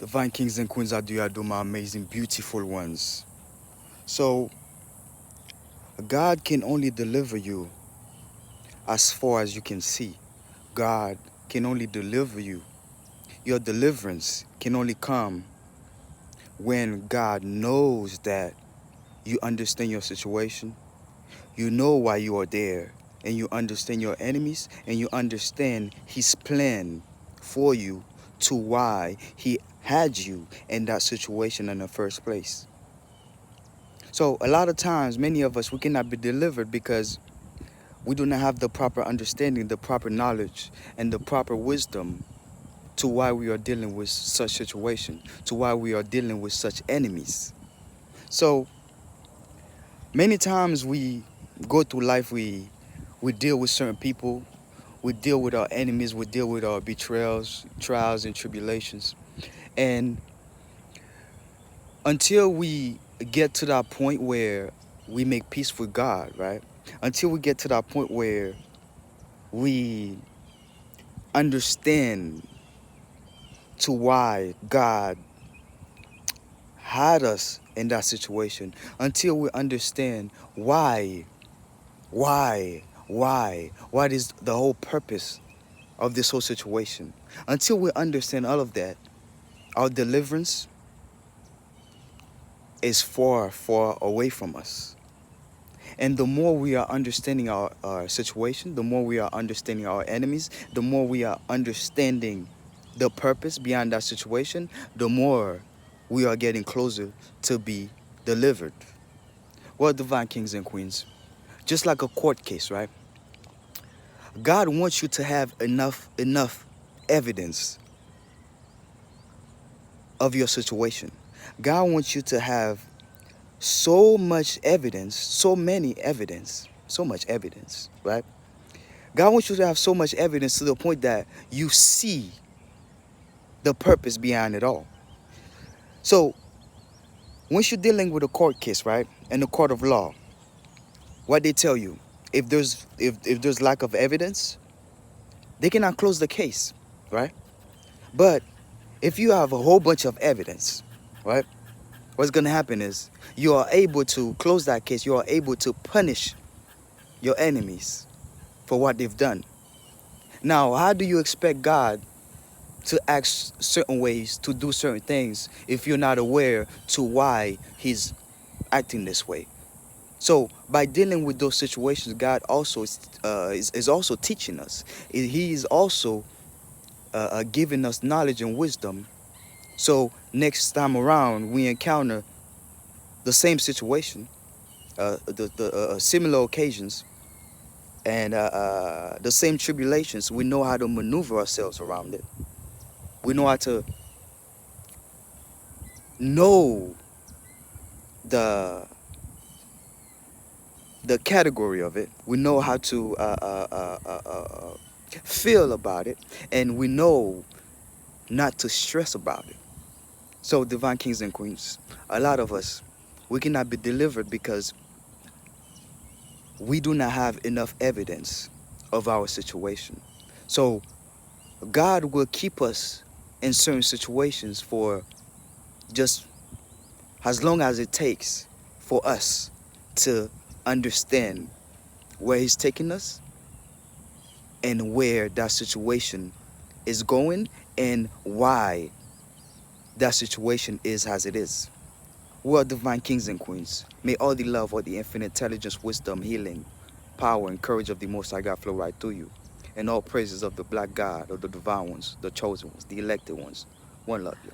Divine kings and queens, I do my amazing, beautiful ones. So, God can only deliver you as far as you can see. God can only deliver you. Your deliverance can only come when God knows that you understand your situation, you know why you are there, and you understand your enemies, and you understand His plan for you to why He had you in that situation in the first place. So a lot of times, many of us, we cannot be delivered because we do not have the proper understanding, the proper knowledge, and the proper wisdom to why we are dealing with such situation, to why we are dealing with such enemies. So many times we go through life, we deal with certain people, we deal with our enemies, we deal with our betrayals, trials, and tribulations. And until we get to that point where we make peace with God, right? Until we get to that point where we understand to why God had us in that situation, until we understand what is the whole purpose of this whole situation. Until we understand all of that, our deliverance is far, far away from us. And the more we are understanding our situation, the more we are understanding our enemies, the more we are understanding the purpose behind that situation, the more we are getting closer to be delivered. Well, divine kings and queens, just like a court case, right? God wants you to have enough evidence of your situation. God wants you to have so much evidence, so much evidence, right? God wants you to have so much evidence to the point that you see the purpose behind it all. So once you're dealing with a court case, right, in the court of law, what they tell you, if there's lack of evidence, they cannot close the case, right? But if you have a whole bunch of evidence, right, what's gonna happen is you are able to close that case. You are able to punish your enemies for what they've done. Now, how do you expect God to act certain ways, to do certain things, if you're not aware to why He's acting this way? So by dealing with those situations, God also is also teaching us. He is also giving us knowledge and wisdom. So next time around, we encounter the same situation, the similar occasions, and the same tribulations. We know how to maneuver ourselves around it. We know how to know the category of it. We know how to feel about it, and we know not to stress about it. So, divine kings and queens, a lot of us, we cannot be delivered because we do not have enough evidence of our situation. So, God will keep us in certain situations for just as long as it takes for us to understand where He's taking us and where that situation is going and why that situation is as it is. We are divine kings and queens. May all the love, all the infinite intelligence, wisdom, healing, power, and courage of the Most High God flow right through you. And all praises of the black God, of the divine ones, the chosen ones, the elected ones. One love, yo.